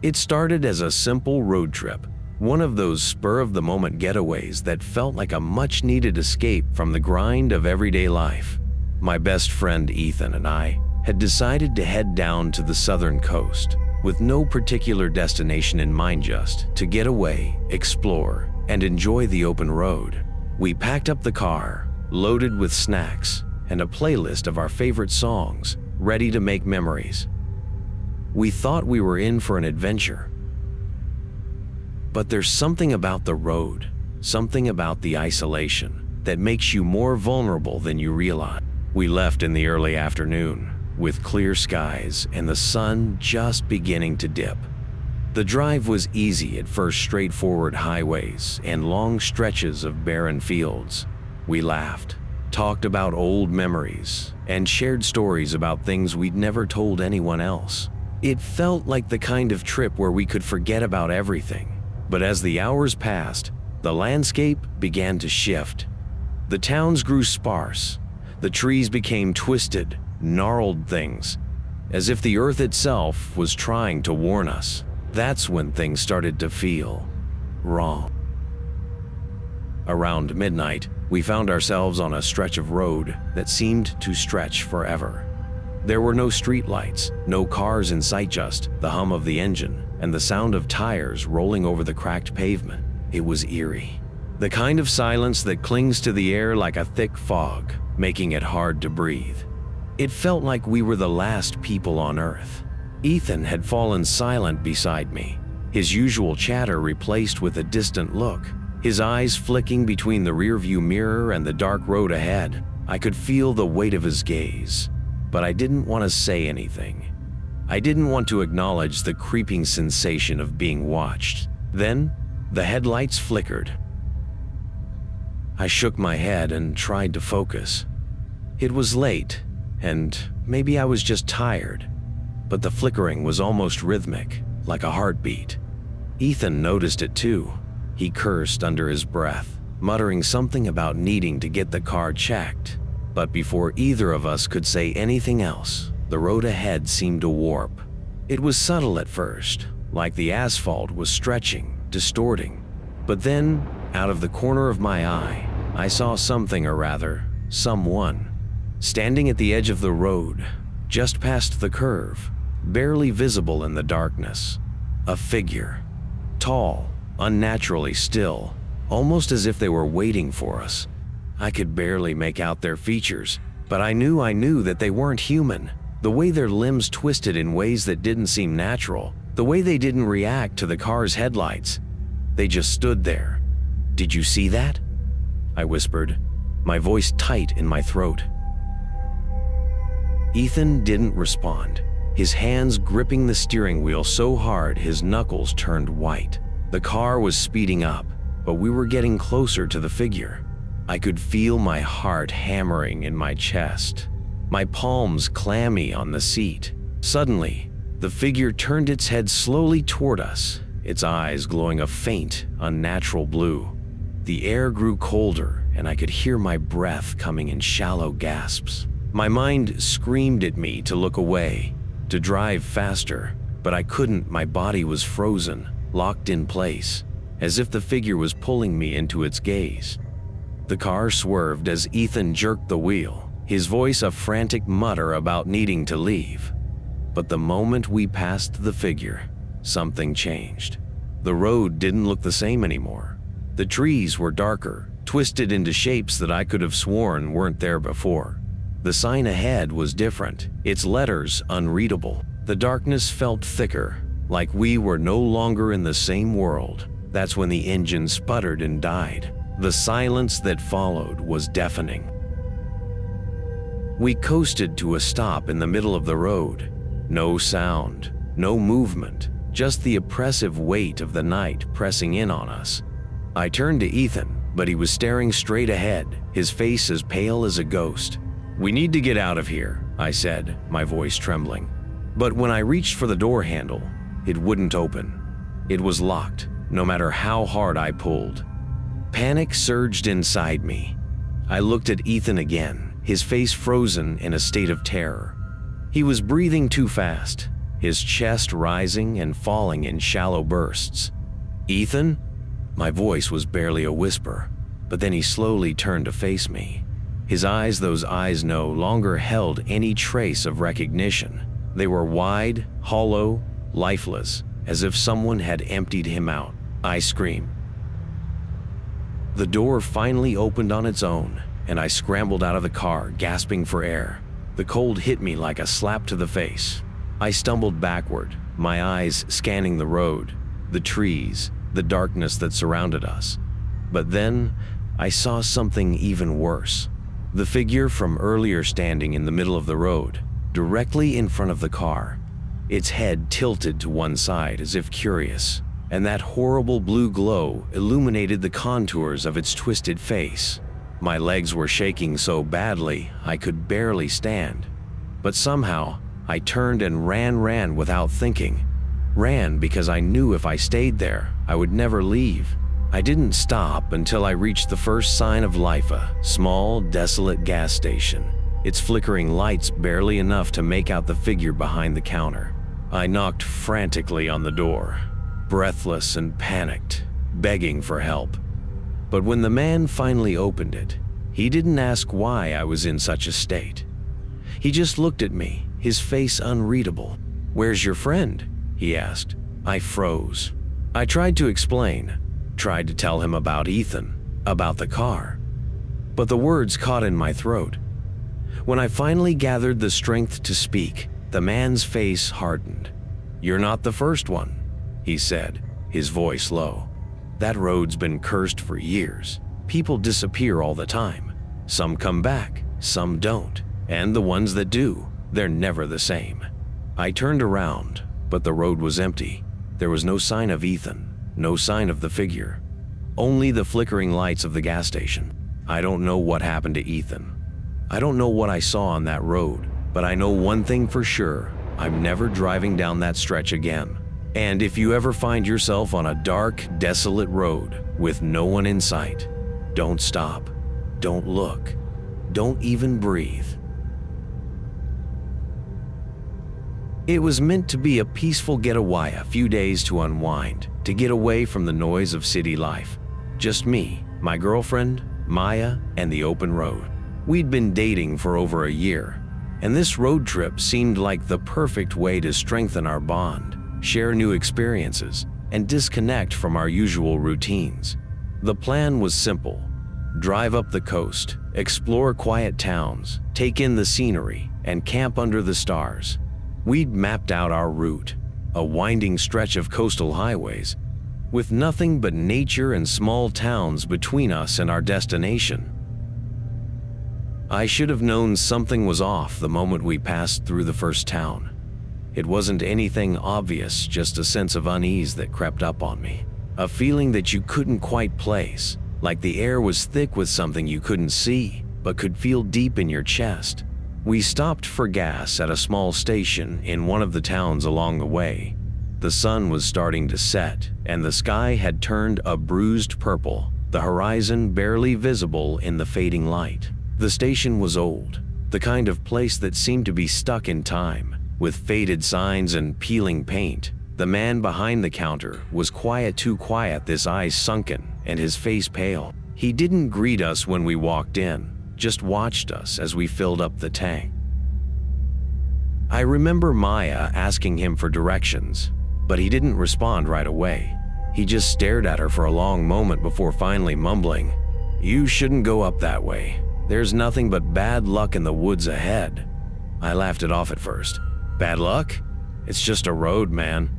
It started as a simple road trip, one of those spur-of-the-moment getaways that felt like a much-needed escape from the grind of everyday life. My best friend Ethan and I had decided to head down to the southern coast, with no particular destination in mind, just to get away, explore, and enjoy the open road. We packed up the car, loaded with snacks, and a playlist of our favorite songs, ready to make memories. We thought we were in for an adventure. But there's something about the road, something about the isolation, that makes you more vulnerable than you realize. We left in the early afternoon, with clear skies and the sun just beginning to dip. The drive was easy at first, straightforward highways and long stretches of barren fields. We laughed, talked about old memories, and shared stories about things we'd never told anyone else. It felt like the kind of trip where we could forget about everything. But as the hours passed, the landscape began to shift. The towns grew sparse. The trees became twisted, gnarled things, as if the earth itself was trying to warn us. That's when things started to feel wrong. Around midnight, we found ourselves on a stretch of road that seemed to stretch forever. There were no streetlights, no cars in sight, just the hum of the engine and the sound of tires rolling over the cracked pavement. It was eerie, the kind of silence that clings to the air like a thick fog, making it hard to breathe. It felt like we were the last people on Earth. Ethan had fallen silent beside me, his usual chatter replaced with a distant look, his eyes flicking between the rearview mirror and the dark road ahead. I could feel the weight of his gaze, but I didn't want to say anything. I didn't want to acknowledge the creeping sensation of being watched. Then, the headlights flickered. I shook my head and tried to focus. It was late, and maybe I was just tired, but the flickering was almost rhythmic, like a heartbeat. Ethan noticed it too. He cursed under his breath, muttering something about needing to get the car checked. But before either of us could say anything else, the road ahead seemed to warp. It was subtle at first, like the asphalt was stretching, distorting. But then, out of the corner of my eye, I saw something, or rather, someone, standing at the edge of the road, just past the curve, barely visible in the darkness. A figure, tall, unnaturally still, almost as if they were waiting for us. I could barely make out their features, but I knew that they weren't human. The way their limbs twisted in ways that didn't seem natural, the way they didn't react to the car's headlights. They just stood there. "Did you see that?" I whispered, my voice tight in my throat. Ethan didn't respond, his hands gripping the steering wheel so hard his knuckles turned white. The car was speeding up, but we were getting closer to the figure. I could feel my heart hammering in my chest, my palms clammy on the seat. Suddenly, the figure turned its head slowly toward us, its eyes glowing a faint, unnatural blue. The air grew colder, and I could hear my breath coming in shallow gasps. My mind screamed at me to look away, to drive faster, but I couldn't. My body was frozen, locked in place, as if the figure was pulling me into its gaze. The car swerved as Ethan jerked the wheel, his voice a frantic mutter about needing to leave. But the moment we passed the figure, something changed. The road didn't look the same anymore. The trees were darker, twisted into shapes that I could have sworn weren't there before. The sign ahead was different, its letters unreadable. The darkness felt thicker, like we were no longer in the same world. That's when the engine sputtered and died. The silence that followed was deafening. We coasted to a stop in the middle of the road. No sound, no movement, just the oppressive weight of the night pressing in on us. I turned to Ethan, but he was staring straight ahead, his face as pale as a ghost. "We need to get out of here," I said, my voice trembling. But when I reached for the door handle, it wouldn't open. It was locked, no matter how hard I pulled. Panic surged inside me. I looked at Ethan again, his face frozen in a state of terror. He was breathing too fast, his chest rising and falling in shallow bursts. "Ethan?" My voice was barely a whisper, but then he slowly turned to face me. His eyes, those eyes no longer held any trace of recognition. They were wide, hollow, lifeless, as if someone had emptied him out. I screamed. The door finally opened on its own, and I scrambled out of the car, gasping for air. The cold hit me like a slap to the face. I stumbled backward, my eyes scanning the road, the trees, the darkness that surrounded us. But then, I saw something even worse. The figure from earlier standing in the middle of the road, directly in front of the car, its head tilted to one side as if curious, and that horrible blue glow illuminated the contours of its twisted face. My legs were shaking so badly I could barely stand. But somehow, I turned and ran without thinking. Ran because I knew if I stayed there, I would never leave. I didn't stop until I reached the first sign of life, a small, desolate gas station, its flickering lights barely enough to make out the figure behind the counter. I knocked frantically on the door, breathless and panicked, begging for help. But when the man finally opened it, he didn't ask why I was in such a state. He just looked at me, his face unreadable. "Where's your friend?" he asked. I froze. I tried to explain, tried to tell him about Ethan, about the car. But the words caught in my throat. When I finally gathered the strength to speak, the man's face hardened. "You're not the first one," he said, his voice low. "That road's been cursed for years. People disappear all the time. Some come back, some don't. And the ones that do, they're never the same." I turned around, but the road was empty. There was no sign of Ethan, no sign of the figure. Only the flickering lights of the gas station. I don't know what happened to Ethan. I don't know what I saw on that road, but I know one thing for sure. I'm never driving down that stretch again. And if you ever find yourself on a dark, desolate road with no one in sight, don't stop, don't look, don't even breathe. It was meant to be a peaceful getaway, a few days to unwind, to get away from the noise of city life. Just me, my girlfriend, Maya, and the open road. We'd been dating for over a year, and this road trip seemed like the perfect way to strengthen our bond, share new experiences, and disconnect from our usual routines. The plan was simple: drive up the coast, explore quiet towns, take in the scenery, and camp under the stars. We'd mapped out our route, a winding stretch of coastal highways, with nothing but nature and small towns between us and our destination. I should have known something was off the moment we passed through the first town. It wasn't anything obvious, just a sense of unease that crept up on me. A feeling that you couldn't quite place, like the air was thick with something you couldn't see, but could feel deep in your chest. We stopped for gas at a small station in one of the towns along the way. The sun was starting to set, and the sky had turned a bruised purple, the horizon barely visible in the fading light. The station was old, the kind of place that seemed to be stuck in time, with faded signs and peeling paint. The man behind the counter was quiet, too quiet, his eyes sunken and his face pale. He didn't greet us when we walked in, just watched us as we filled up the tank. I remember Maya asking him for directions, but he didn't respond right away. He just stared at her for a long moment before finally mumbling, "You shouldn't go up that way. There's nothing but bad luck in the woods ahead." I laughed it off at first. "Bad luck? It's just a road, man."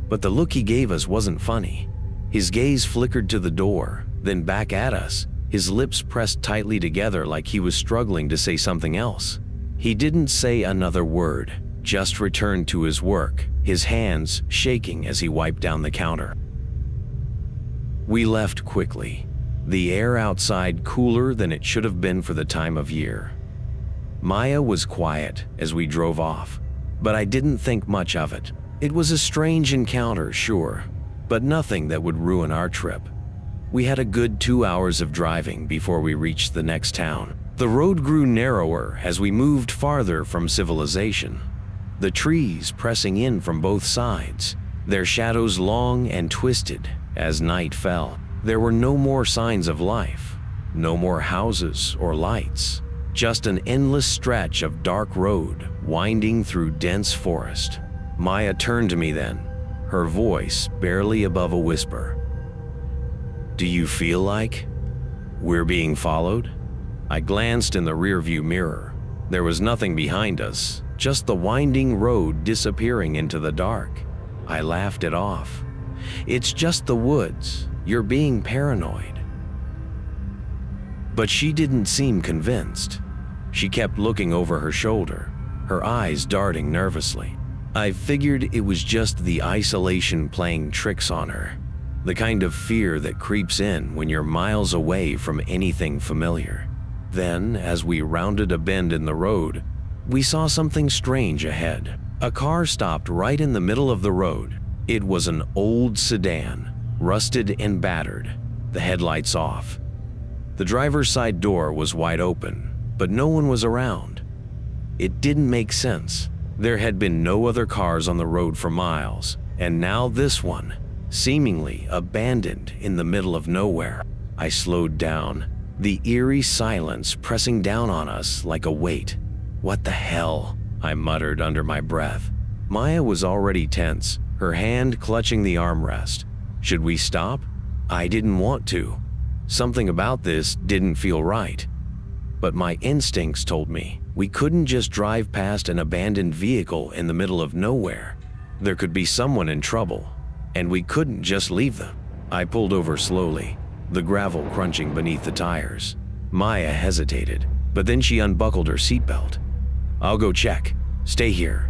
But the look he gave us wasn't funny. His gaze flickered to the door, then back at us, his lips pressed tightly together like he was struggling to say something else. He didn't say another word, just returned to his work, his hands shaking as he wiped down the counter. We left quickly, the air outside cooler than it should have been for the time of year. Maya was quiet as we drove off, but I didn't think much of it. It was a strange encounter, sure, but nothing that would ruin our trip. We had a good 2 hours of driving before we reached the next town. The road grew narrower as we moved farther from civilization. the trees pressing in from both sides, their shadows long and twisted as night fell. There were no more signs of life, no more houses or lights, just an endless stretch of dark road winding through dense forest. Maya turned to me then, her voice barely above a whisper. "Do you feel like we're being followed?" I glanced in the rearview mirror. There was nothing behind us, just the winding road disappearing into the dark. I laughed it off. "It's just the woods. You're being paranoid." But she didn't seem convinced. She kept looking over her shoulder, her eyes darting nervously. I figured it was just the isolation playing tricks on her, the kind of fear that creeps in when you're miles away from anything familiar. Then, as we rounded a bend in the road, we saw something strange ahead. A car stopped right in the middle of the road. It was an old sedan, rusted and battered, the headlights off. The driver's side door was wide open, but no one was around. It didn't make sense. There had been no other cars on the road for miles, and now this one, seemingly abandoned in the middle of nowhere. I slowed down, the eerie silence pressing down on us like a weight. "What the hell?" I muttered under my breath. Maya was already tense, her hand clutching the armrest. Should we stop? I didn't want to. Something about this didn't feel right. But my instincts told me we couldn't just drive past an abandoned vehicle in the middle of nowhere. There could be someone in trouble, and we couldn't just leave them. I pulled over slowly, the gravel crunching beneath the tires. Maya hesitated, but then she unbuckled her seatbelt. "I'll go check. Stay here."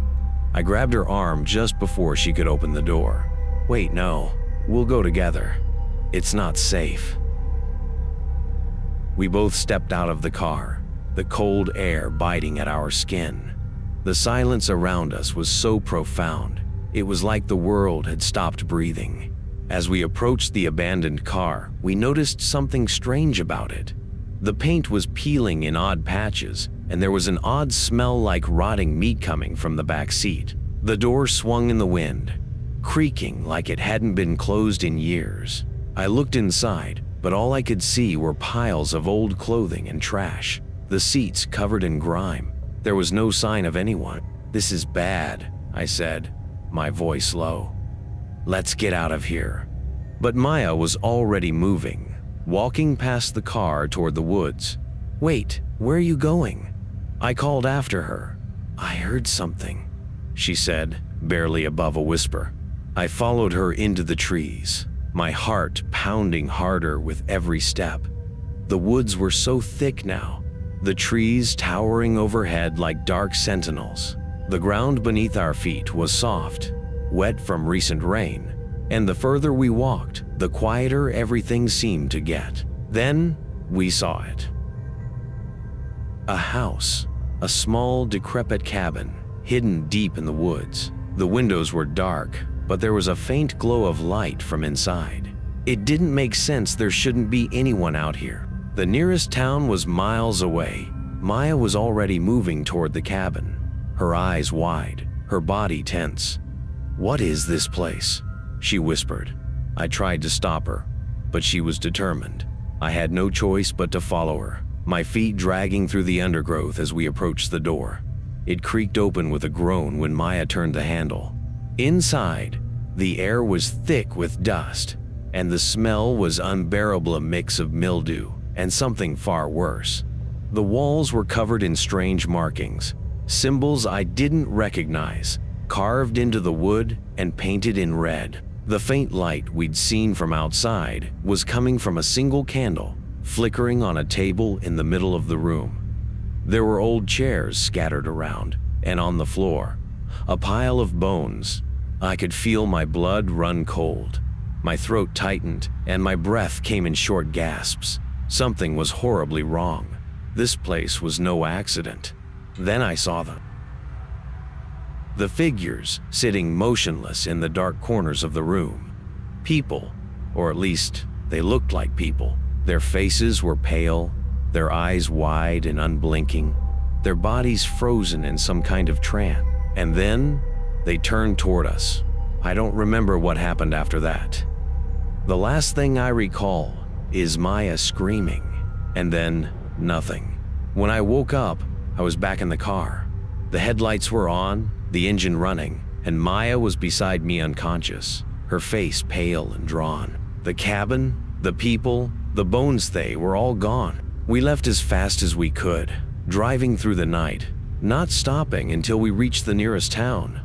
I grabbed her arm just before she could open the door. "Wait, no. We'll go together. It's not safe." We both stepped out of the car, the cold air biting at our skin. The silence around us was so profound, it was like the world had stopped breathing. As we approached the abandoned car, we noticed something strange about it. The paint was peeling in odd patches, and there was an odd smell like rotting meat coming from the back seat. The door swung in the wind, creaking like it hadn't been closed in years. I looked inside, but all I could see were piles of old clothing and trash, the seats covered in grime. There was no sign of anyone. "This is bad," I said, my voice low. "Let's get out of here." But Maya was already moving, walking past the car toward the woods. "Wait, where are you going?" I called after her. "I heard something," she said, barely above a whisper. I followed her into the trees, my heart pounding harder with every step. The woods were so thick now, the trees towering overhead like dark sentinels. The ground beneath our feet was soft, wet from recent rain, and the further we walked, the quieter everything seemed to get. Then we saw it. A house, a small, decrepit cabin, hidden deep in the woods. The windows were dark, but there was a faint glow of light from inside. It didn't make sense there shouldn't be anyone out here. The nearest town was miles away. Maya was already moving toward the cabin, her eyes wide, her body tense. "What is this place?" she whispered. I tried to stop her, but she was determined. I had no choice but to follow her, my feet dragging through the undergrowth as we approached the door. It creaked open with a groan when Maya turned the handle. Inside, the air was thick with dust, and the smell was unbearable, a mix of mildew and something far worse. The walls were covered in strange markings, symbols I didn't recognize, carved into the wood and painted in red. The faint light we'd seen from outside was coming from a single candle, flickering on a table in the middle of the room. There were old chairs scattered around, and on the floor, a pile of bones. I could feel my blood run cold. My throat tightened, and my breath came in short gasps. Something was horribly wrong. This place was no accident. Then I saw them. The figures sitting motionless in the dark corners of the room. People, or at least they looked like people. Their faces were pale, their eyes wide and unblinking, their bodies frozen in some kind of trance. And then they turned toward us. I don't remember what happened after that. The last thing I recall is Maya screaming, and then nothing. When I woke up, I was back in the car. The headlights were on, the engine running, and Maya was beside me unconscious, her face pale and drawn. The cabin, the people, the bones they were all gone. We left as fast as we could, driving through the night, not stopping until we reached the nearest town.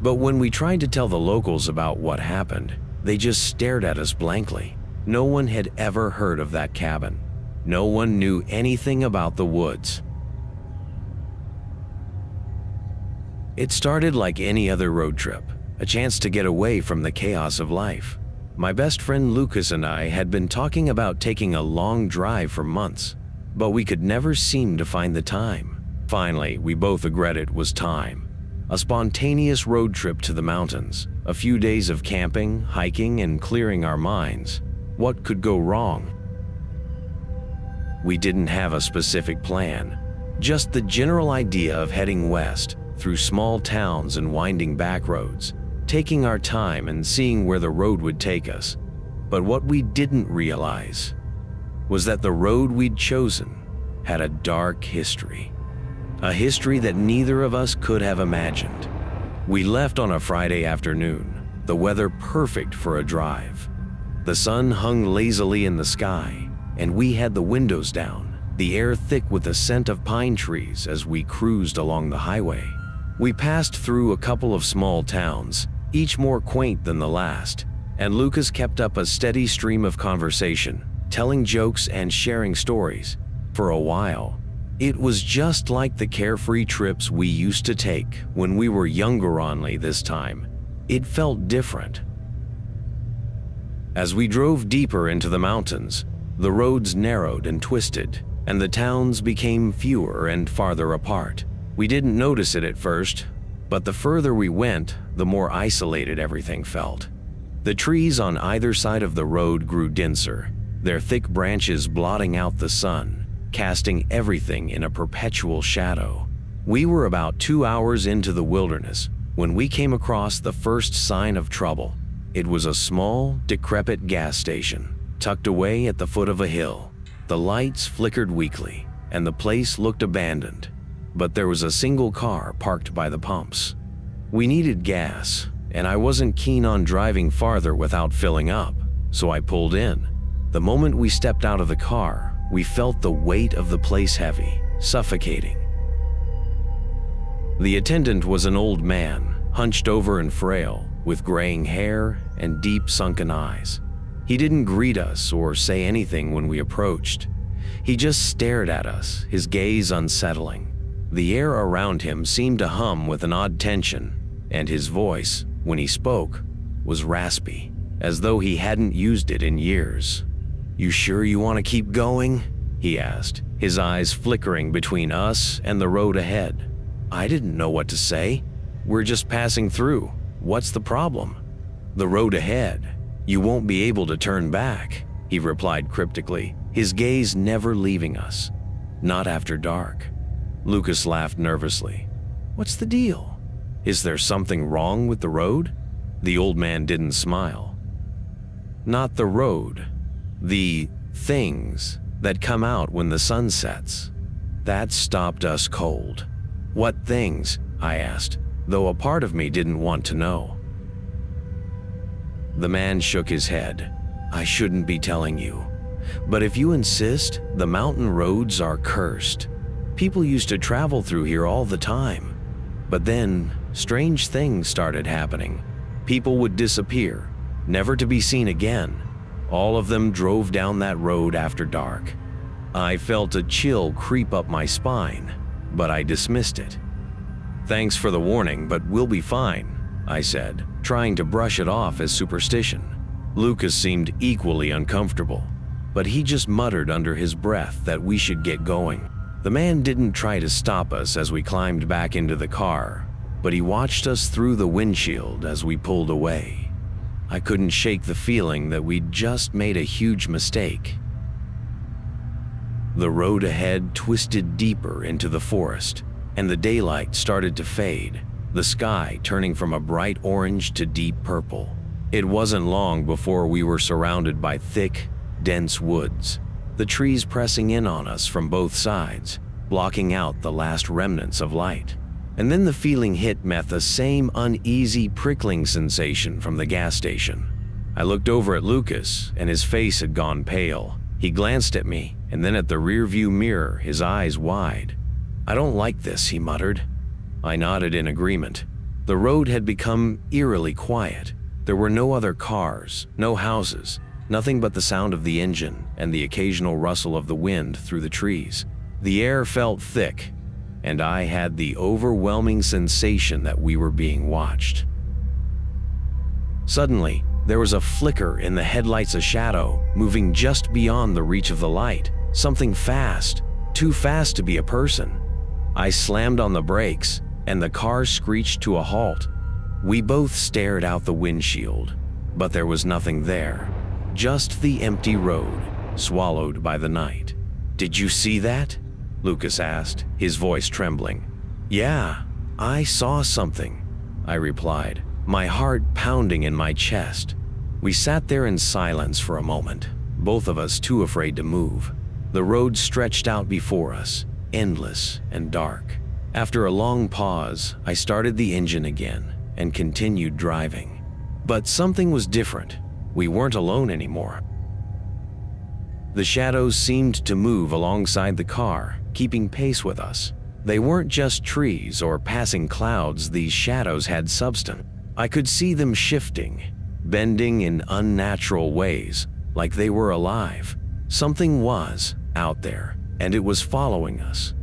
But when we tried to tell the locals about what happened, they just stared at us blankly. No one had ever heard of that cabin. No one knew anything about the woods. It started like any other road trip, a chance to get away from the chaos of life. My best friend Lucas and I had been talking about taking a long drive for months, but we could never seem to find the time. Finally, we both agreed it was time. A spontaneous road trip to the mountains, a few days of camping, hiking, and clearing our minds. What could go wrong? We didn't have a specific plan, just the general idea of heading west through small towns and winding back roads, taking our time and seeing where the road would take us. But what we didn't realize was that the road we'd chosen had a dark history. A history that neither of us could have imagined. We left on a Friday afternoon, the weather perfect for a drive. The sun hung lazily in the sky, and we had the windows down, the air thick with the scent of pine trees as we cruised along the highway. We passed through a couple of small towns, each more quaint than the last, and Lucas kept up a steady stream of conversation, telling jokes and sharing stories. For a while, it was just like the carefree trips we used to take when we were younger. Only this time, it felt different. As we drove deeper into the mountains, the roads narrowed and twisted, and the towns became fewer and farther apart. We didn't notice it at first, but the further we went, the more isolated everything felt. The trees on either side of the road grew denser, their thick branches blotting out the sun, casting everything in a perpetual shadow. We were about 2 hours into the wilderness when we came across the first sign of trouble. It was a small, decrepit gas station, tucked away at the foot of a hill. The lights flickered weakly, and the place looked abandoned, but there was a single car parked by the pumps. We needed gas, and I wasn't keen on driving farther without filling up, so I pulled in. The moment we stepped out of the car, we felt the weight of the place heavy, suffocating. The attendant was an old man, hunched over and frail, with graying hair and deep sunken eyes. He didn't greet us or say anything when we approached. He just stared at us, his gaze unsettling. The air around him seemed to hum with an odd tension, and his voice, when he spoke, was raspy, as though he hadn't used it in years. "You sure you want to keep going?" he asked, his eyes flickering between us and the road ahead. I didn't know what to say. "We're just passing through. What's the problem?" "The road ahead. You won't be able to turn back," he replied cryptically, his gaze never leaving us. "Not after dark." Lucas laughed nervously. "What's the deal? Is there something wrong with the road?" The old man didn't smile. "Not the road. The things that come out when the sun sets. That stopped us cold." "What things?" I asked, though a part of me didn't want to know. The man shook his head. "I shouldn't be telling you, but if you insist, the mountain roads are cursed. People used to travel through here all the time. But then, strange things started happening. People would disappear, never to be seen again. All of them drove down that road after dark." I felt a chill creep up my spine, but I dismissed it. "Thanks for the warning, but we'll be fine," I said, trying to brush it off as superstition. Lucas seemed equally uncomfortable, but he just muttered under his breath that we should get going. The man didn't try to stop us as we climbed back into the car, but he watched us through the windshield as we pulled away. I couldn't shake the feeling that we'd just made a huge mistake. The road ahead twisted deeper into the forest, and the daylight started to fade. the sky turning from a bright orange to deep purple. It wasn't long before we were surrounded by thick, dense woods, the trees pressing in on us from both sides, blocking out the last remnants of light. And then the feeling hit me, the same uneasy, prickling sensation from the gas station. I looked over at Lucas, and his face had gone pale. He glanced at me, and then at the rearview mirror, his eyes wide. "I don't like this," he muttered. I nodded in agreement. The road had become eerily quiet. There were no other cars, no houses, nothing but the sound of the engine and the occasional rustle of the wind through the trees. The air felt thick, and I had the overwhelming sensation that we were being watched. Suddenly, there was a flicker in the headlights, a shadow moving just beyond the reach of the light, something fast, too fast to be a person. I slammed on the brakes, and the car screeched to a halt. We both stared out the windshield, but there was nothing there, just the empty road, swallowed by the night. "Did you see that?" Lucas asked, his voice trembling. "Yeah, I saw something," I replied, my heart pounding in my chest. We sat there in silence for a moment, both of us too afraid to move. The road stretched out before us, endless and dark. After a long pause, I started the engine again and continued driving. But something was different. We weren't alone anymore. The shadows seemed to move alongside the car, keeping pace with us. They weren't just trees or passing clouds, these shadows had substance. I could see them shifting, bending in unnatural ways, like they were alive. Something was out there, and it was following us.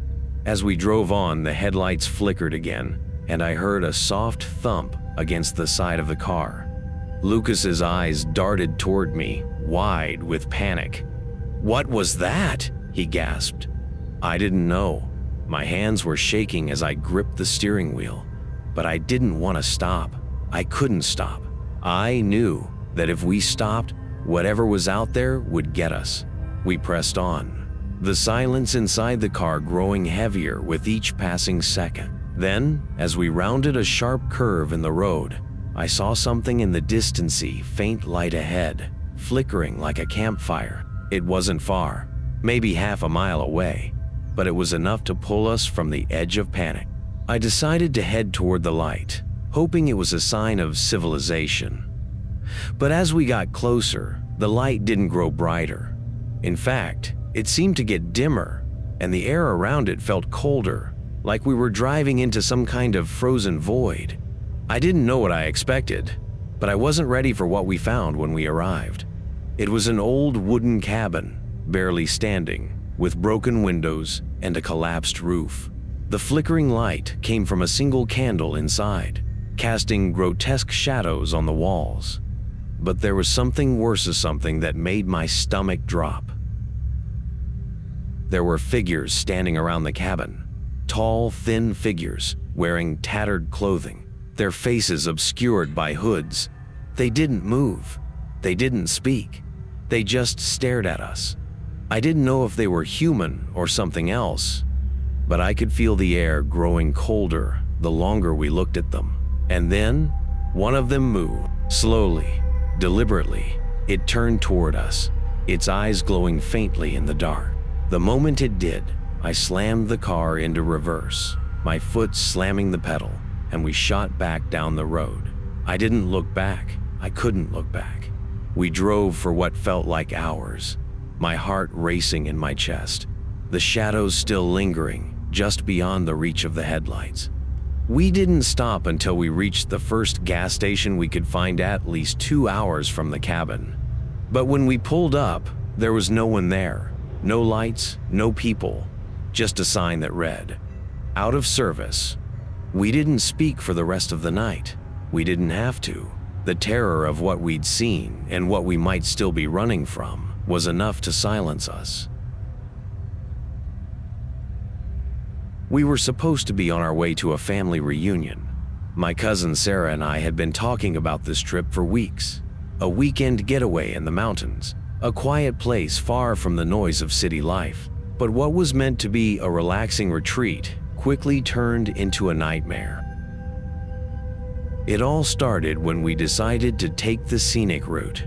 As we drove on, the headlights flickered again, and I heard a soft thump against the side of the car. Lucas's eyes darted toward me, wide with panic. "What was that?" he gasped. I didn't know. My hands were shaking as I gripped the steering wheel, but I didn't want to stop. I couldn't stop. I knew that if we stopped, whatever was out there would get us. We pressed on, the silence inside the car growing heavier with each passing second. Then, as we rounded a sharp curve in the road, I saw something in the distance, faint light ahead, flickering like a campfire. It wasn't far, maybe half a mile away, but it was enough to pull us from the edge of panic. I decided to head toward the light, hoping it was a sign of civilization. But as we got closer, the light didn't grow brighter. In fact, it seemed to get dimmer, and the air around it felt colder, like we were driving into some kind of frozen void. I didn't know what I expected, but I wasn't ready for what we found when we arrived. It was an old wooden cabin, barely standing, with broken windows and a collapsed roof. The flickering light came from a single candle inside, casting grotesque shadows on the walls. But there was something worse, something that made my stomach drop. There were figures standing around the cabin, tall, thin figures wearing tattered clothing, their faces obscured by hoods. They didn't move. They didn't speak. They just stared at us. I didn't know if they were human or something else, but I could feel the air growing colder the longer we looked at them. And then, one of them moved, slowly, deliberately. It turned toward us, its eyes glowing faintly in the dark. The moment it did, I slammed the car into reverse, my foot slamming the pedal, and we shot back down the road. I didn't look back. I couldn't look back. We drove for what felt like hours, my heart racing in my chest, the shadows still lingering just beyond the reach of the headlights. We didn't stop until we reached the first gas station we could find, at least 2 hours from the cabin. But when we pulled up, there was no one there. No lights, no people, just a sign that read, "Out of service." We didn't speak for the rest of the night. We didn't have to. The terror of what we'd seen and what we might still be running from was enough to silence us. We were supposed to be on our way to a family reunion. My cousin Sarah and I had been talking about this trip for weeks. A weekend getaway in the mountains, a quiet place far from the noise of city life. But what was meant to be a relaxing retreat quickly turned into a nightmare. It all started when we decided to take the scenic route.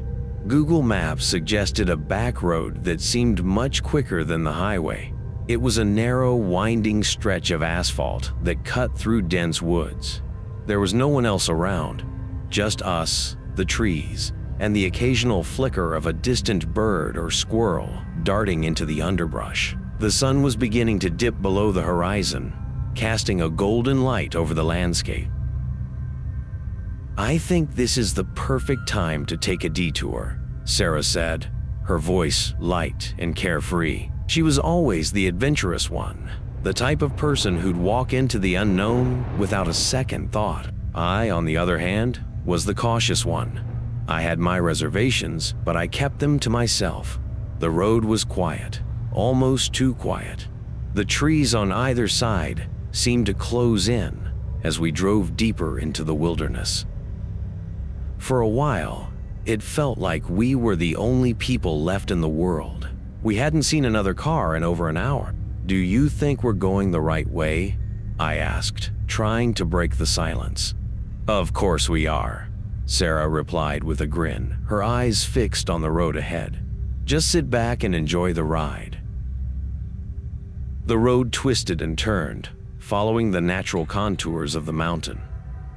Google Maps suggested a back road that seemed much quicker than the highway. It was a narrow, winding stretch of asphalt that cut through dense woods. There was no one else around, just us, the trees, and the occasional flicker of a distant bird or squirrel darting into the underbrush. The sun was beginning to dip below the horizon, casting a golden light over the landscape. "I think this is the perfect time to take a detour," Sarah said, her voice light and carefree. She was always the adventurous one, the type of person who'd walk into the unknown without a second thought. I, on the other hand, was the cautious one. I had my reservations, but I kept them to myself. The road was quiet, almost too quiet. The trees on either side seemed to close in as we drove deeper into the wilderness. For a while, it felt like we were the only people left in the world. We hadn't seen another car in over an hour. "Do you think we're going the right way?" I asked, trying to break the silence. "Of course we are," Sarah replied with a grin, her eyes fixed on the road ahead. "Just sit back and enjoy the ride." The road twisted and turned, following the natural contours of the mountain.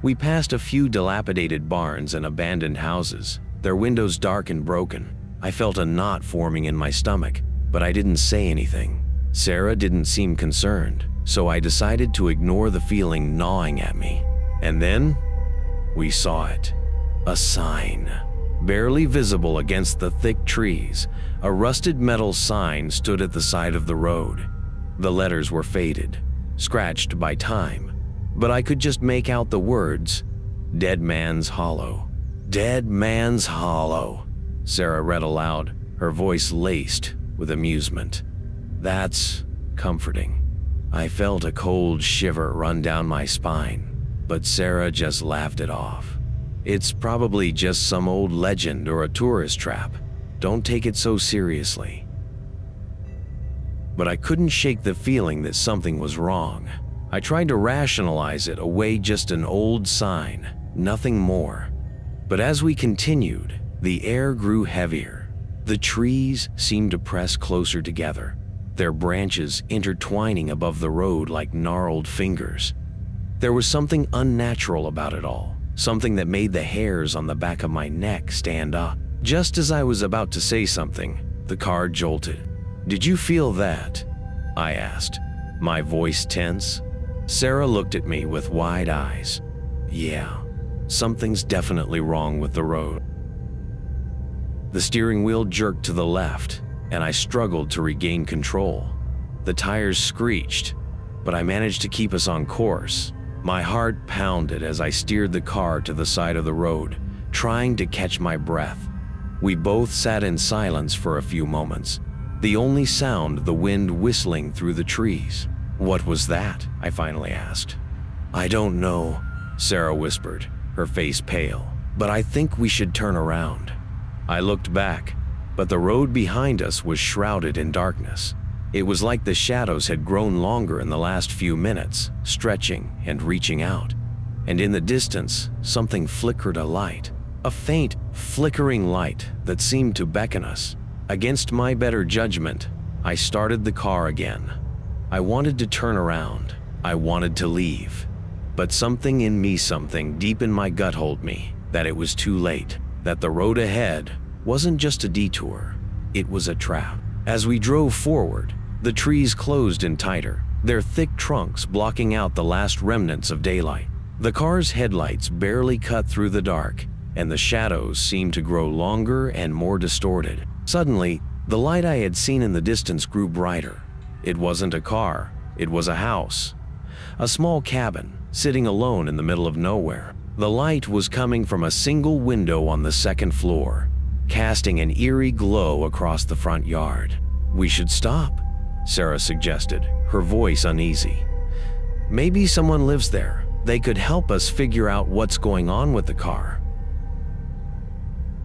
We passed a few dilapidated barns and abandoned houses, their windows dark and broken. I felt a knot forming in my stomach, but I didn't say anything. Sarah didn't seem concerned, so I decided to ignore the feeling gnawing at me. And then, we saw it. A sign. Barely visible against the thick trees, a rusted metal sign stood at the side of the road. The letters were faded, scratched by time, but I could just make out the words, "Dead Man's Hollow." "Dead Man's Hollow," Sarah read aloud, her voice laced with amusement. "That's comforting." I felt a cold shiver run down my spine, but Sarah just laughed it off. "It's probably just some old legend or a tourist trap. Don't take it so seriously." But I couldn't shake the feeling that something was wrong. I tried to rationalize it away, just an old sign, nothing more. But as we continued, the air grew heavier. The trees seemed to press closer together, their branches intertwining above the road like gnarled fingers. There was something unnatural about it all, something that made the hairs on the back of my neck stand up. Just as I was about to say something, the car jolted. "Did you feel that?" I asked, my voice tense. Sarah looked at me with wide eyes. "Yeah, something's definitely wrong with the road." The steering wheel jerked to the left, and I struggled to regain control. The tires screeched, but I managed to keep us on course. My heart pounded as I steered the car to the side of the road, trying to catch my breath. We both sat in silence for a few moments, the only sound the wind whistling through the trees. "What was that?" I finally asked. "I don't know," Sarah whispered, her face pale, "but I think we should turn around." I looked back, but the road behind us was shrouded in darkness. It was like the shadows had grown longer in the last few minutes, stretching and reaching out. And in the distance, something flickered a light, a faint, flickering light that seemed to beckon us. Against my better judgment, I started the car again. I wanted to turn around. I wanted to leave. But something deep in my gut told me that it was too late, that the road ahead wasn't just a detour, it was a trap. As we drove forward, the trees closed in tighter, their thick trunks blocking out the last remnants of daylight. The car's headlights barely cut through the dark, and the shadows seemed to grow longer and more distorted. Suddenly, the light I had seen in the distance grew brighter. It wasn't a car, it was a house. A small cabin, sitting alone in the middle of nowhere. The light was coming from a single window on the second floor, casting an eerie glow across the front yard. "We should stop," Sarah suggested, her voice uneasy. "Maybe someone lives there. They could help us figure out what's going on with the car."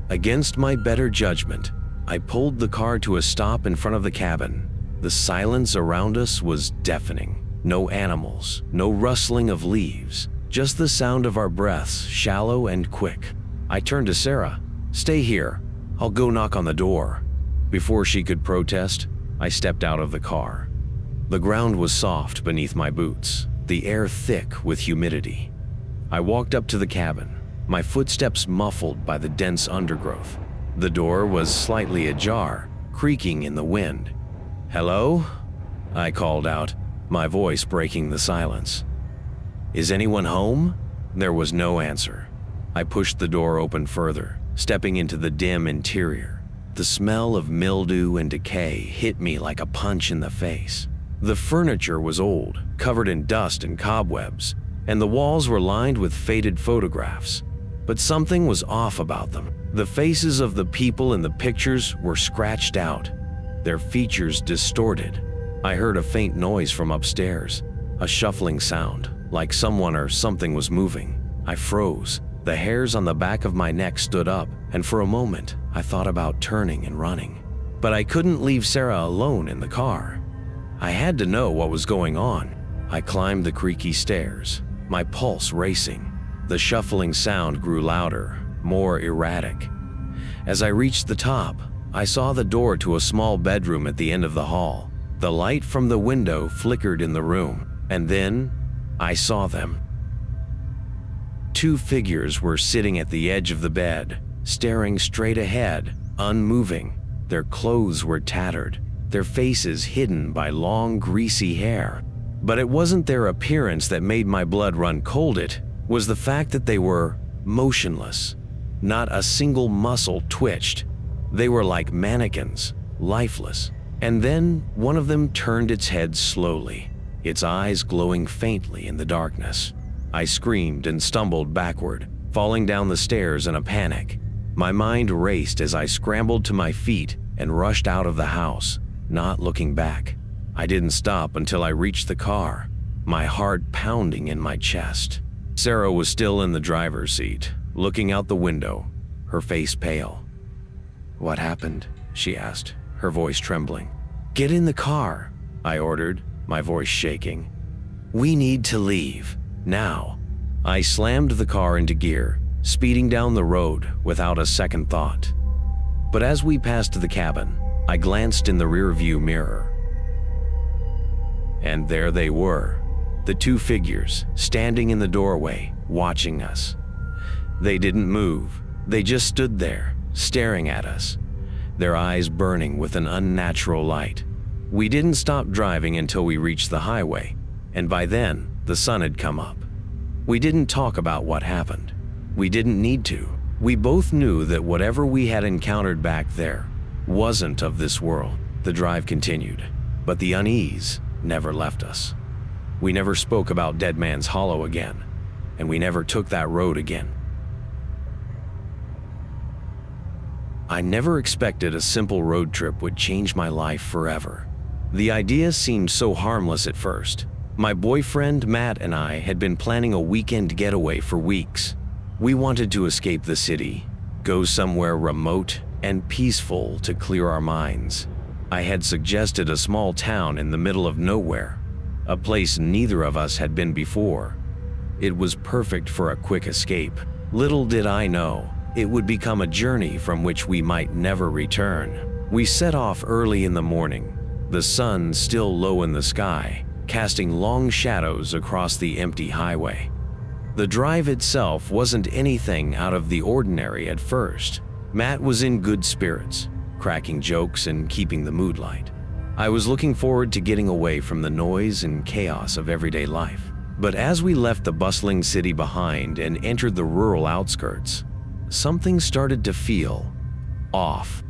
Against my better judgment, I pulled the car to a stop in front of the cabin. The silence around us was deafening. No animals, no rustling of leaves, just the sound of our breaths, shallow and quick. I turned to Sarah. "Stay here. I'll go knock on the door." Before she could protest, I stepped out of the car. The ground was soft beneath my boots, the air thick with humidity. I walked up to the cabin, my footsteps muffled by the dense undergrowth. The door was slightly ajar, creaking in the wind. "Hello?" I called out, my voice breaking the silence. "Is anyone home?" There was no answer. I pushed the door open further, stepping into the dim interior. The smell of mildew and decay hit me like a punch in the face. The furniture was old, covered in dust and cobwebs, and the walls were lined with faded photographs. But something was off about them. The faces of the people in the pictures were scratched out, their features distorted. I heard a faint noise from upstairs, a shuffling sound, like someone or something was moving. I froze. The hairs on the back of my neck stood up, and for a moment, I thought about turning and running. But I couldn't leave Sarah alone in the car. I had to know what was going on. I climbed the creaky stairs, my pulse racing. The shuffling sound grew louder, more erratic. As I reached the top, I saw the door to a small bedroom at the end of the hall. The light from the window flickered in the room, and then I saw them. Two figures were sitting at the edge of the bed, staring straight ahead, unmoving. Their clothes were tattered, their faces hidden by long, greasy hair. But it wasn't their appearance that made my blood run cold. It was the fact that they were motionless. Not a single muscle twitched. They were like mannequins, lifeless. And then one of them turned its head slowly, its eyes glowing faintly in the darkness. I screamed and stumbled backward, falling down the stairs in a panic. My mind raced as I scrambled to my feet and rushed out of the house, not looking back. I didn't stop until I reached the car, my heart pounding in my chest. Sarah was still in the driver's seat, looking out the window, her face pale. "What happened?" she asked, her voice trembling. "Get in the car," I ordered, my voice shaking. "We need to leave, now." I slammed the car into gear, speeding down the road without a second thought. But as we passed the cabin, I glanced in the rearview mirror. And there they were, the two figures standing in the doorway, watching us. They didn't move, they just stood there, staring at us, their eyes burning with an unnatural light. We didn't stop driving until we reached the highway, and by then, the sun had come up. We didn't talk about what happened. We didn't need to. We both knew that whatever we had encountered back there wasn't of this world. The drive continued, but the unease never left us. We never spoke about Dead Man's Hollow again, and we never took that road again. I never expected a simple road trip would change my life forever. The idea seemed so harmless at first. My boyfriend, Matt, and I had been planning a weekend getaway for weeks. We wanted to escape the city, go somewhere remote and peaceful to clear our minds. I had suggested a small town in the middle of nowhere, a place neither of us had been before. It was perfect for a quick escape. Little did I know, it would become a journey from which we might never return. We set off early in the morning, the sun still low in the sky, casting long shadows across the empty highway. The drive itself wasn't anything out of the ordinary at first. Matt was in good spirits, cracking jokes and keeping the mood light. I was looking forward to getting away from the noise and chaos of everyday life. But as we left the bustling city behind and entered the rural outskirts, something started to feel off.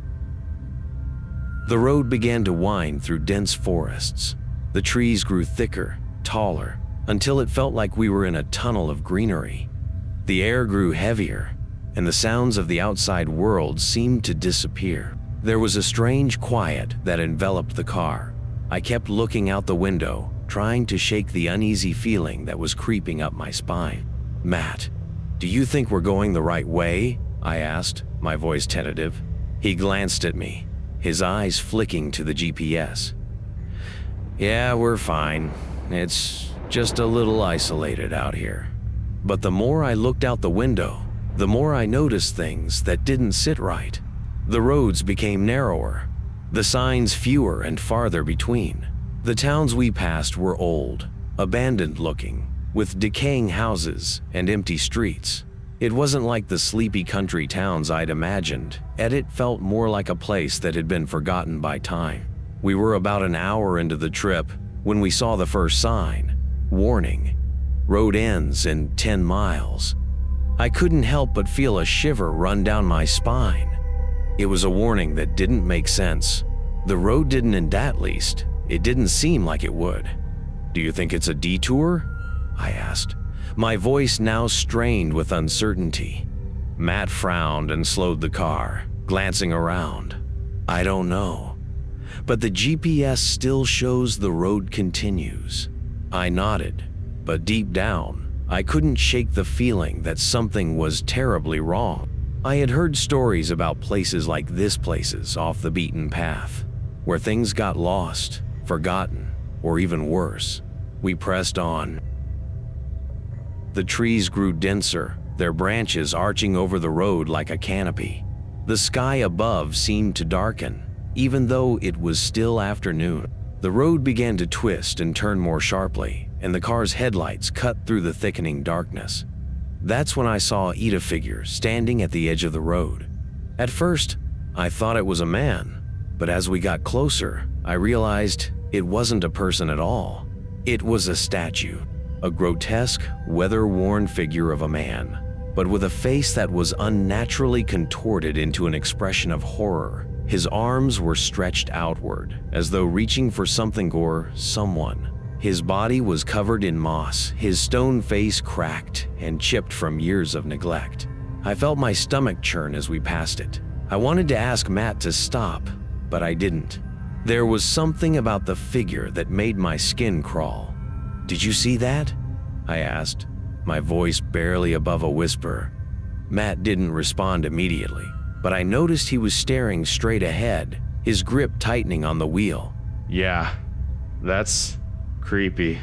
The road began to wind through dense forests. The trees grew thicker, taller, until it felt like we were in a tunnel of greenery. The air grew heavier, and the sounds of the outside world seemed to disappear. There was a strange quiet that enveloped the car. I kept looking out the window, trying to shake the uneasy feeling that was creeping up my spine. "Matt, do you think we're going the right way?" I asked, my voice tentative. He glanced at me, his eyes flicking to the GPS. "Yeah, we're fine. It's just a little isolated out here." But the more I looked out the window, the more I noticed things that didn't sit right. The roads became narrower, the signs fewer and farther between. The towns we passed were old, abandoned looking, with decaying houses and empty streets. It wasn't like the sleepy country towns I'd imagined, and it felt more like a place that had been forgotten by time. We were about an hour into the trip when we saw the first sign. Warning: road ends in 10 miles. I couldn't help but feel a shiver run down my spine. It was a warning that didn't make sense. The road didn't, and at least, it didn't seem like it would. "Do you think it's a detour?" I asked, my voice now strained with uncertainty. Matt frowned and slowed the car, glancing around. "I don't know, but the GPS still shows the road continues." I nodded, but deep down, I couldn't shake the feeling that something was terribly wrong. I had heard stories about places like this, places off the beaten path, where things got lost, forgotten, or even worse. We pressed on. The trees grew denser, their branches arching over the road like a canopy. The sky above seemed to darken, even though it was still afternoon. The road began to twist and turn more sharply, and the car's headlights cut through the thickening darkness. That's when I saw Ida figure standing at the edge of the road. At first, I thought it was a man, but as we got closer, I realized it wasn't a person at all. It was a statue, a grotesque, weather-worn figure of a man, but with a face that was unnaturally contorted into an expression of horror. His arms were stretched outward, as though reaching for something or someone. His body was covered in moss, his stone face cracked and chipped from years of neglect. I felt my stomach churn as we passed it. I wanted to ask Matt to stop, but I didn't. There was something about the figure that made my skin crawl. "Did you see that?" I asked, my voice barely above a whisper. Matt didn't respond immediately, but I noticed he was staring straight ahead, his grip tightening on the wheel. "Yeah, that's creepy."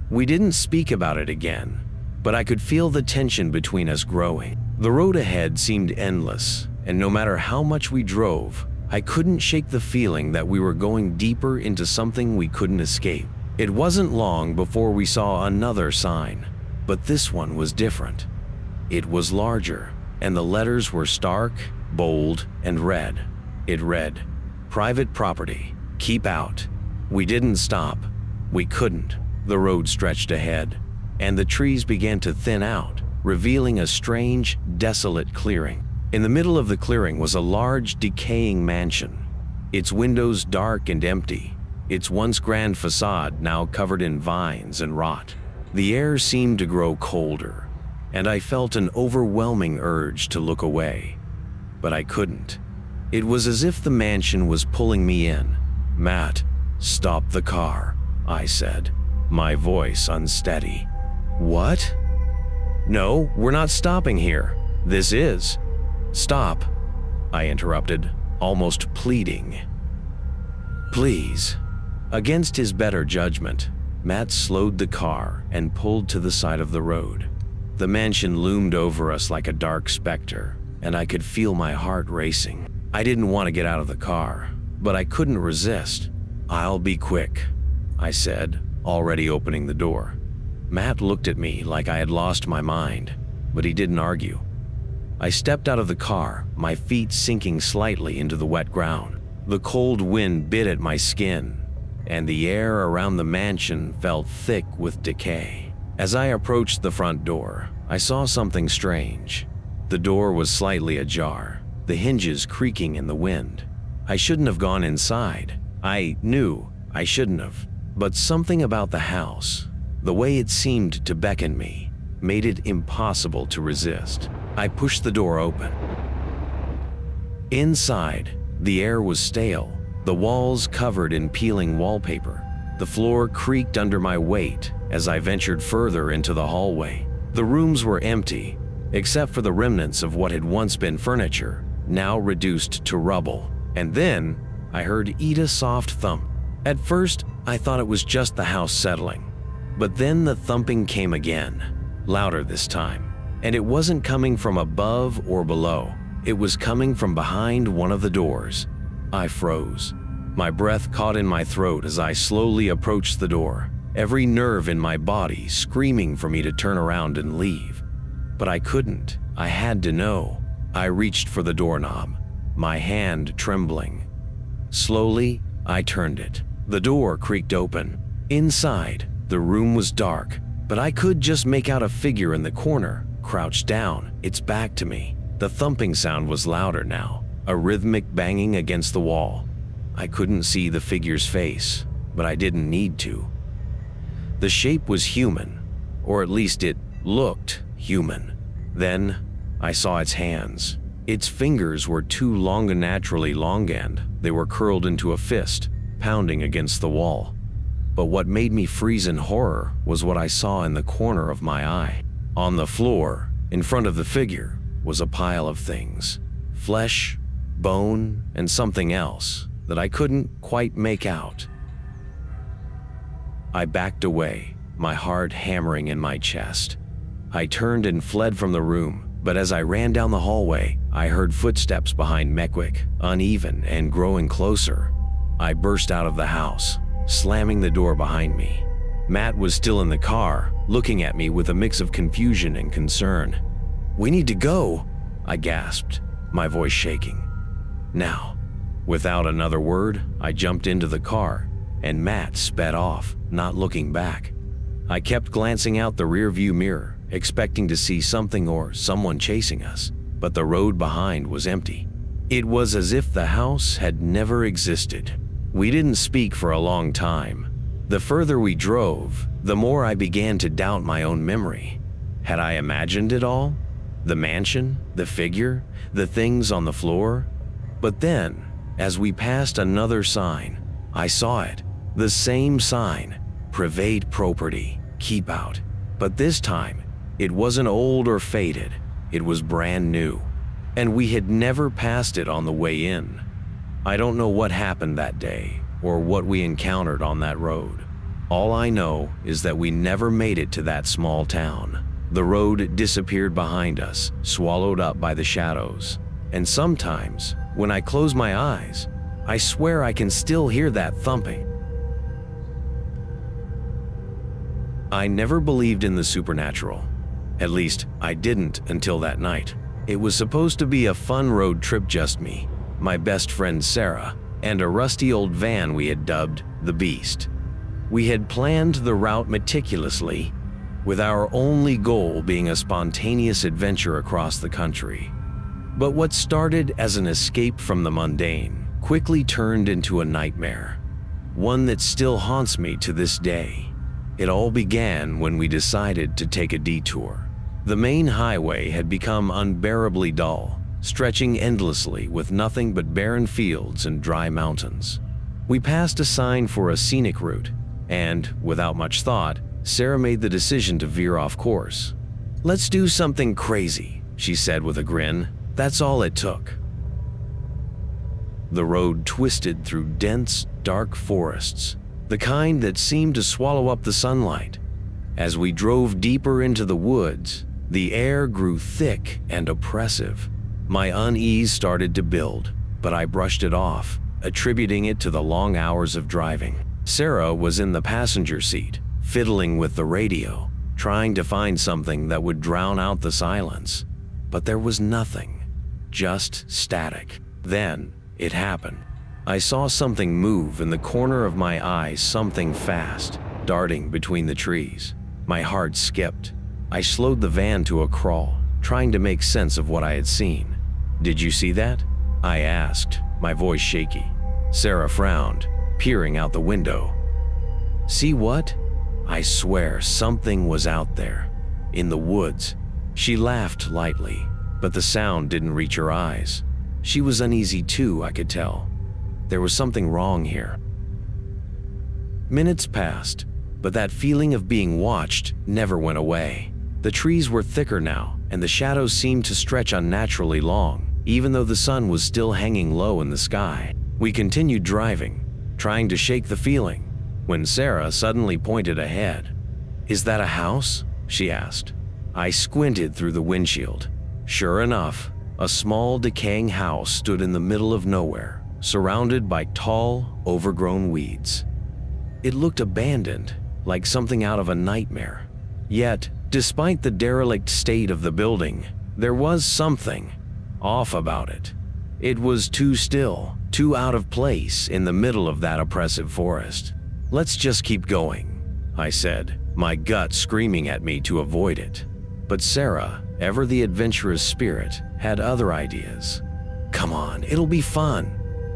We didn't speak about it again, but I could feel the tension between us growing. The road ahead seemed endless, and no matter how much we drove, I couldn't shake the feeling that we were going deeper into something we couldn't escape. It wasn't long before we saw another sign, but this one was different. It was larger, and the letters were stark, bold, and red. It read, "Private property, keep out." We didn't stop. We couldn't. The road stretched ahead, and the trees began to thin out, revealing a strange, desolate clearing. In the middle of the clearing was a large, decaying mansion, its windows dark and empty, its once grand facade now covered in vines and rot. The air seemed to grow colder, and I felt an overwhelming urge to look away, but I couldn't. It was as if the mansion was pulling me in. "Matt, stop the car," I said, my voice unsteady. "What?" "No, we're not stopping here. This is." "Stop," I interrupted, almost pleading. "Please." Against his better judgment, Matt slowed the car and pulled to the side of the road. The mansion loomed over us like a dark specter, and I could feel my heart racing. I didn't want to get out of the car, but I couldn't resist. "I'll be quick," I said, already opening the door. Matt looked at me like I had lost my mind, but he didn't argue. I stepped out of the car, my feet sinking slightly into the wet ground. The cold wind bit at my skin, and the air around the mansion felt thick with decay. As I approached the front door, I saw something strange. The door was slightly ajar, the hinges creaking in the wind. I shouldn't have gone inside. I knew I shouldn't have, but something about the house, the way it seemed to beckon me, made it impossible to resist. I pushed the door open. Inside, the air was stale, the walls covered in peeling wallpaper. The floor creaked under my weight as I ventured further into the hallway. The rooms were empty, except for the remnants of what had once been furniture, now reduced to rubble. And then, I heard Ida's soft thump. At first, I thought it was just the house settling. But then the thumping came again, louder this time, and it wasn't coming from above or below. It was coming from behind one of the doors. I froze. My breath caught in my throat as I slowly approached the door, every nerve in my body screaming for me to turn around and leave. But I couldn't. I had to know. I reached for the doorknob, my hand trembling. Slowly, I turned it. The door creaked open. Inside, the room was dark, but I could just make out a figure in the corner, crouched down, its back to me. The thumping sound was louder now, a rhythmic banging against the wall. I couldn't see the figure's face, but I didn't need to. The shape was human, or at least it looked human. Then, I saw its hands. Its fingers were too long and naturally long, and they were curled into a fist, pounding against the wall. But what made me freeze in horror was what I saw in the corner of my eye. On the floor, in front of the figure, was a pile of things. Flesh, bone, and something else that I couldn't quite make out. I backed away, my heart hammering in my chest. I turned and fled from the room, but as I ran down the hallway, I heard footsteps behind Meckwick, uneven and growing closer. I burst out of the house, slamming the door behind me. Matt was still in the car, looking at me with a mix of confusion and concern. "We need to go," I gasped, my voice shaking. "Now." Without another word, I jumped into the car, and Matt sped off, not looking back. I kept glancing out the rearview mirror, expecting to see something or someone chasing us, but the road behind was empty. It was as if the house had never existed. We didn't speak for a long time. The further we drove, the more I began to doubt my own memory. Had I imagined it all? The mansion, the figure, the things on the floor? But then, as we passed another sign, I saw it. The same sign, Private Property, Keep Out. But this time, it wasn't old or faded. It was brand new. And we had never passed it on the way in. I don't know what happened that day, or what we encountered on that road. All I know is that we never made it to that small town. The road disappeared behind us, swallowed up by the shadows. And sometimes, when I close my eyes, I swear I can still hear that thumping. I never believed in the supernatural. At least, I didn't until that night. It was supposed to be a fun road trip, just me, my best friend Sarah, and a rusty old van we had dubbed the Beast. We had planned the route meticulously, with our only goal being a spontaneous adventure across the country. But what started as an escape from the mundane quickly turned into a nightmare, one that still haunts me to this day. It all began when we decided to take a detour. The main highway had become unbearably dull, stretching endlessly with nothing but barren fields and dry mountains. We passed a sign for a scenic route, and, without much thought, Sarah made the decision to veer off course. "Let's do something crazy," she said with a grin. "That's all it took." The road twisted through dense, dark forests, the kind that seemed to swallow up the sunlight. As we drove deeper into the woods, the air grew thick and oppressive. My unease started to build, but I brushed it off, attributing it to the long hours of driving. Sarah was in the passenger seat, fiddling with the radio, trying to find something that would drown out the silence. But there was nothing, just static. Then it happened. I saw something move in the corner of my eye, something fast, darting between the trees. My heart skipped. I slowed the van to a crawl, trying to make sense of what I had seen. "Did you see that?" I asked, my voice shaky. Sarah frowned, peering out the window. "See what?" I swear something was out there, in the woods. She laughed lightly, but the sound didn't reach her eyes. She was uneasy too, I could tell. There was something wrong here. Minutes passed, but that feeling of being watched never went away. The trees were thicker now, and the shadows seemed to stretch unnaturally long, even though the sun was still hanging low in the sky. We continued driving, trying to shake the feeling, when Sarah suddenly pointed ahead. "Is that a house?" she asked. I squinted through the windshield. Sure enough, a small, decaying house stood in the middle of nowhere, surrounded by tall, overgrown weeds. It looked abandoned, like something out of a nightmare. Yet, despite the derelict state of the building, there was something off about it. It was too still, too out of place in the middle of that oppressive forest. "Let's just keep going," I said, my gut screaming at me to avoid it. But Sarah, ever the adventurous spirit, had other ideas. "Come on, it'll be fun.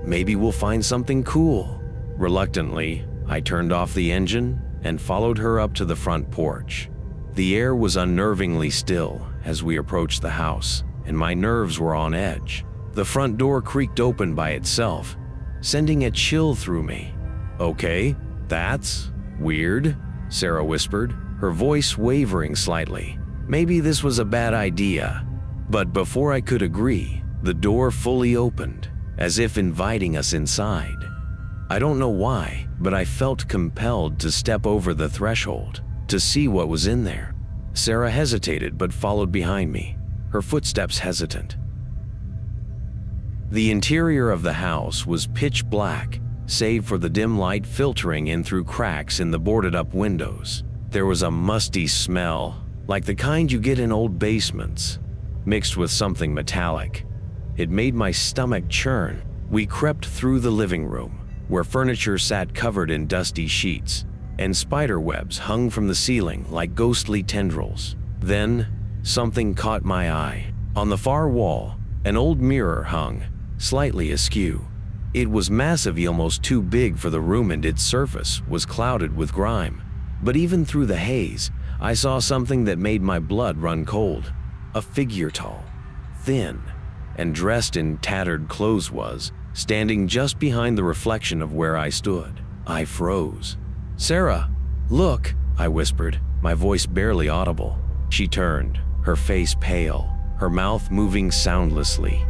Maybe we'll find something cool." Reluctantly, I turned off the engine and followed her up to the front porch. The air was unnervingly still as we approached the house, and my nerves were on edge. The front door creaked open by itself, sending a chill through me. "Okay, that's weird," Sarah whispered, her voice wavering slightly. Maybe this was a bad idea. But before I could agree, the door fully opened, as if inviting us inside. I don't know why, but I felt compelled to step over the threshold to see what was in there. Sarah hesitated but followed behind me, her footsteps hesitant. The interior of the house was pitch black, save for the dim light filtering in through cracks in the boarded-up windows. There was a musty smell, like the kind you get in old basements, mixed with something metallic. It made my stomach churn. We crept through the living room, where furniture sat covered in dusty sheets, and spider webs hung from the ceiling like ghostly tendrils. Then, something caught my eye. On the far wall, an old mirror hung, slightly askew. It was massive, almost too big for the room, and its surface was clouded with grime. But even through the haze, I saw something that made my blood run cold. A figure tall, thin, and dressed in tattered clothes was standing just behind the reflection of where I stood. I froze. "Sarah, look," I whispered, my voice barely audible. She turned, her face pale, her mouth moving soundlessly.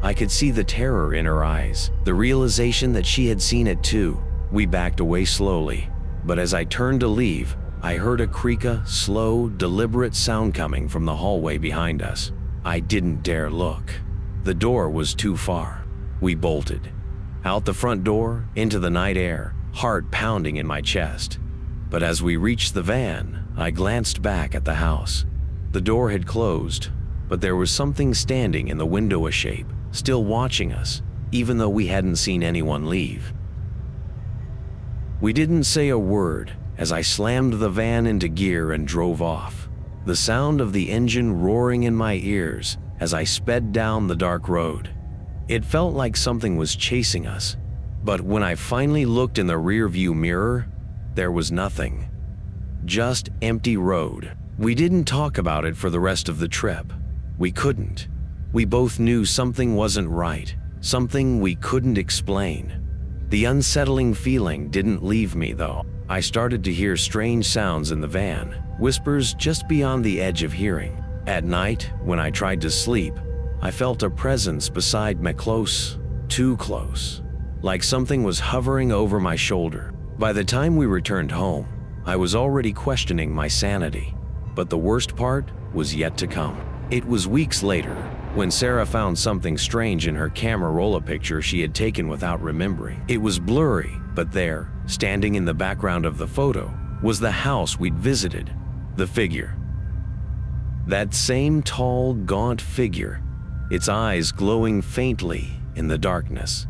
I could see the terror in her eyes, the realization that she had seen it too. We backed away slowly, but as I turned to leave, I heard a slow, deliberate sound coming from the hallway behind us. I didn't dare look. The door was too far. We bolted. Out the front door, into the night air, heart pounding in my chest. But as we reached the van, I glanced back at the house. The door had closed, but there was something standing in the window a shape, still watching us, even though we hadn't seen anyone leave. We didn't say a word as I slammed the van into gear and drove off, the sound of the engine roaring in my ears as I sped down the dark road. It felt like something was chasing us, but when I finally looked in the rearview mirror, there was nothing. Just empty road. We didn't talk about it for the rest of the trip. We couldn't. We both knew something wasn't right, something we couldn't explain. The unsettling feeling didn't leave me though. I started to hear strange sounds in the van, whispers just beyond the edge of hearing. At night, when I tried to sleep, I felt a presence beside me, close, too close, like something was hovering over my shoulder. By the time we returned home, I was already questioning my sanity, but the worst part was yet to come. It was weeks later when Sarah found something strange in her camera roll, a picture she had taken without remembering. It was blurry, but there, standing in the background of the photo, was the house we'd visited, the figure. That same tall, gaunt figure, its eyes glowing faintly in the darkness.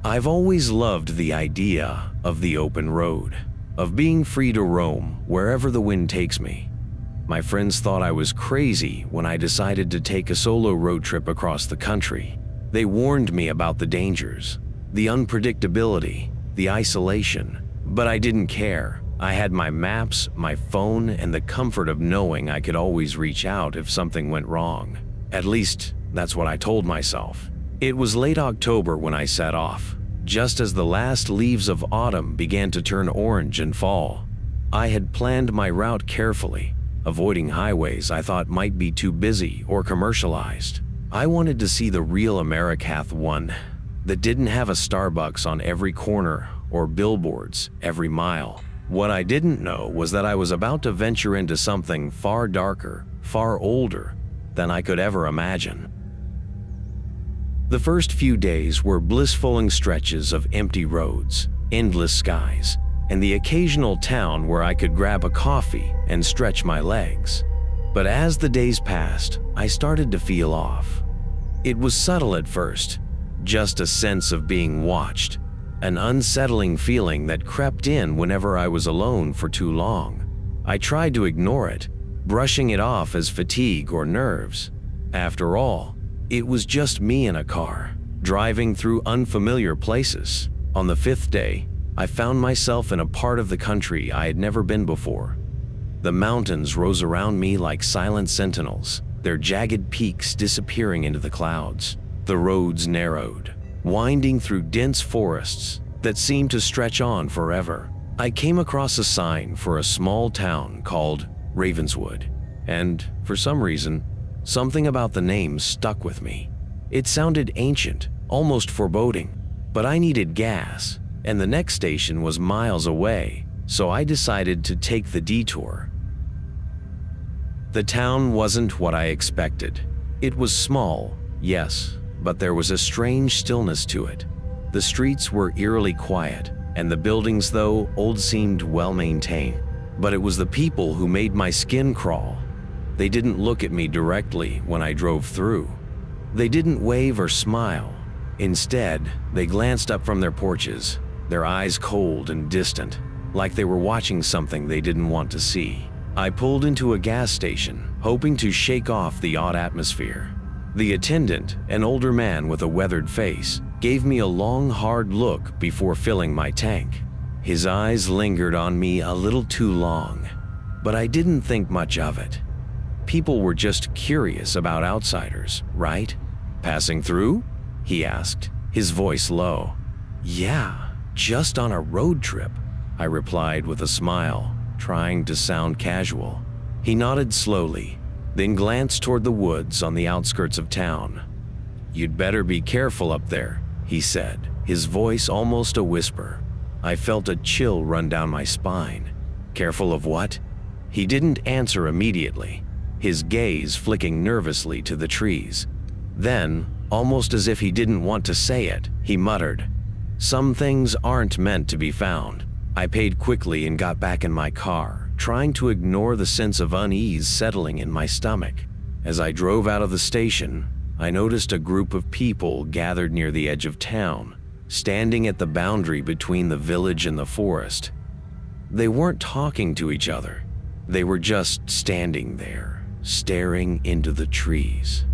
I've always loved the idea of the open road, of being free to roam wherever the wind takes me. My friends thought I was crazy when I decided to take a solo road trip across the country. They warned me about the dangers, the unpredictability, the isolation, but I didn't care. I had my maps, my phone, and the comfort of knowing I could always reach out if something went wrong. At least, that's what I told myself. It was late October when I set off, just as the last leaves of autumn began to turn orange and fall. I had planned my route carefully, avoiding highways I thought might be too busy or commercialized. I wanted to see the real Americath, one that didn't have a Starbucks on every corner or billboards every mile. What I didn't know was that I was about to venture into something far darker, far older than I could ever imagine. The first few days were blissful stretches of empty roads, endless skies, and the occasional town where I could grab a coffee and stretch my legs. But as the days passed, I started to feel off. It was subtle at first, just a sense of being watched, an unsettling feeling that crept in whenever I was alone for too long. I tried to ignore it, brushing it off as fatigue or nerves. After all, it was just me in a car, driving through unfamiliar places. On the 5th day, I found myself in a part of the country I had never been before. The mountains rose around me like silent sentinels, their jagged peaks disappearing into the clouds. The roads narrowed, winding through dense forests that seemed to stretch on forever. I came across a sign for a small town called Ravenswood, and for some reason, something about the name stuck with me. It sounded ancient, almost foreboding, but I needed gas, and the next station was miles away, so I decided to take the detour. The town wasn't what I expected. It was small, yes, but there was a strange stillness to it. The streets were eerily quiet, and the buildings, though old, seemed well maintained. But it was the people who made my skin crawl. They didn't look at me directly when I drove through. They didn't wave or smile. Instead, they glanced up from their porches, their eyes cold and distant, like they were watching something they didn't want to see. I pulled into a gas station, hoping to shake off the odd atmosphere. The attendant, an older man with a weathered face, gave me a long, hard look before filling my tank. His eyes lingered on me a little too long, but I didn't think much of it. People were just curious about outsiders, right? Passing through? He asked, his voice low. Yeah, just on a road trip, I replied with a smile, trying to sound casual. He nodded slowly, then glanced toward the woods on the outskirts of town. You'd better be careful up there, he said, his voice almost a whisper. I felt a chill run down my spine. Careful of what? He didn't answer immediately, his gaze flicking nervously to the trees. Then, almost as if he didn't want to say it, he muttered, "Some things aren't meant to be found." I paid quickly and got back in my car, trying to ignore the sense of unease settling in my stomach. As I drove out of the station, I noticed a group of people gathered near the edge of town, standing at the boundary between the village and the forest. They weren't talking to each other. They were just standing there, staring into the trees.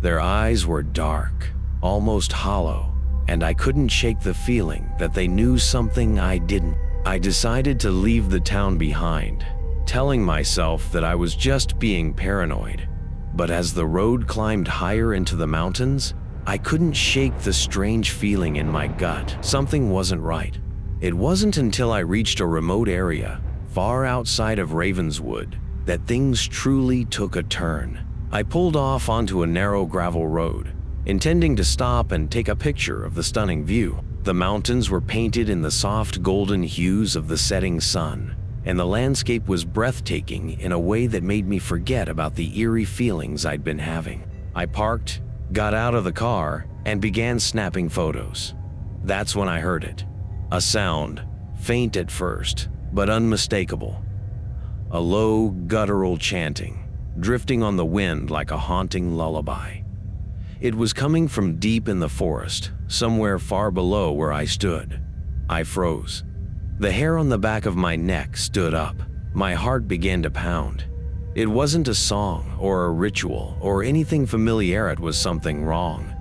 Their eyes were dark, almost hollow, and I couldn't shake the feeling that they knew something I didn't. I decided to leave the town behind, telling myself that I was just being paranoid. But as the road climbed higher into the mountains, I couldn't shake the strange feeling in my gut. Something wasn't right. It wasn't until I reached a remote area, far outside of Ravenswood, that things truly took a turn. I pulled off onto a narrow gravel road, intending to stop and take a picture of the stunning view. The mountains were painted in the soft golden hues of the setting sun, and the landscape was breathtaking in a way that made me forget about the eerie feelings I'd been having. I parked, got out of the car, and began snapping photos. That's when I heard it. A sound, faint at first, but unmistakable. A low, guttural chanting, drifting on the wind like a haunting lullaby. It was coming from deep in the forest, somewhere far below where I stood. I froze. The hair on the back of my neck stood up. My heart began to pound. It wasn't a song or a ritual or anything familiar. It was something wrong.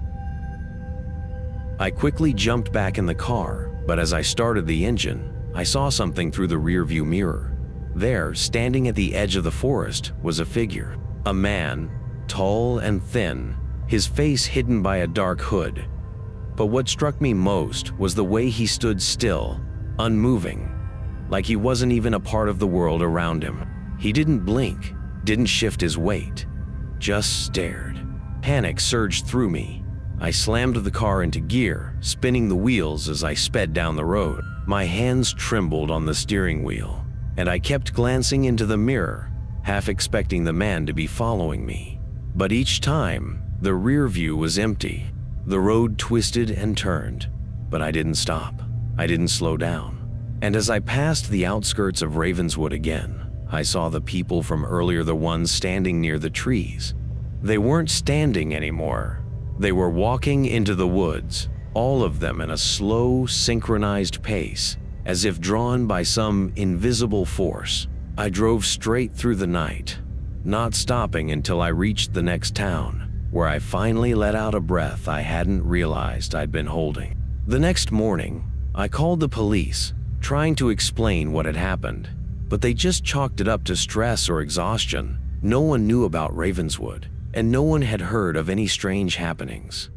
I quickly jumped back in the car, but as I started the engine, I saw something through the rearview mirror. There, standing at the edge of the forest, was a figure. A man, tall and thin, his face hidden by a dark hood. But what struck me most was the way he stood still, unmoving, like he wasn't even a part of the world around him. He didn't blink, didn't shift his weight, just stared. Panic surged through me. I slammed the car into gear, spinning the wheels as I sped down the road. My hands trembled on the steering wheel, and I kept glancing into the mirror, half expecting the man to be following me. But each time, the rear view was empty. The road twisted and turned, but I didn't stop. I didn't slow down. And as I passed the outskirts of Ravenswood again, I saw the people from earlier, the ones standing near the trees. They weren't standing anymore. They were walking into the woods, all of them in a slow, synchronized pace, as if drawn by some invisible force. I drove straight through the night, not stopping until I reached the next town, where I finally let out a breath I hadn't realized I'd been holding. The next morning, I called the police, trying to explain what had happened, but they just chalked it up to stress or exhaustion. No one knew about Ravenswood, and no one had heard of any strange happenings.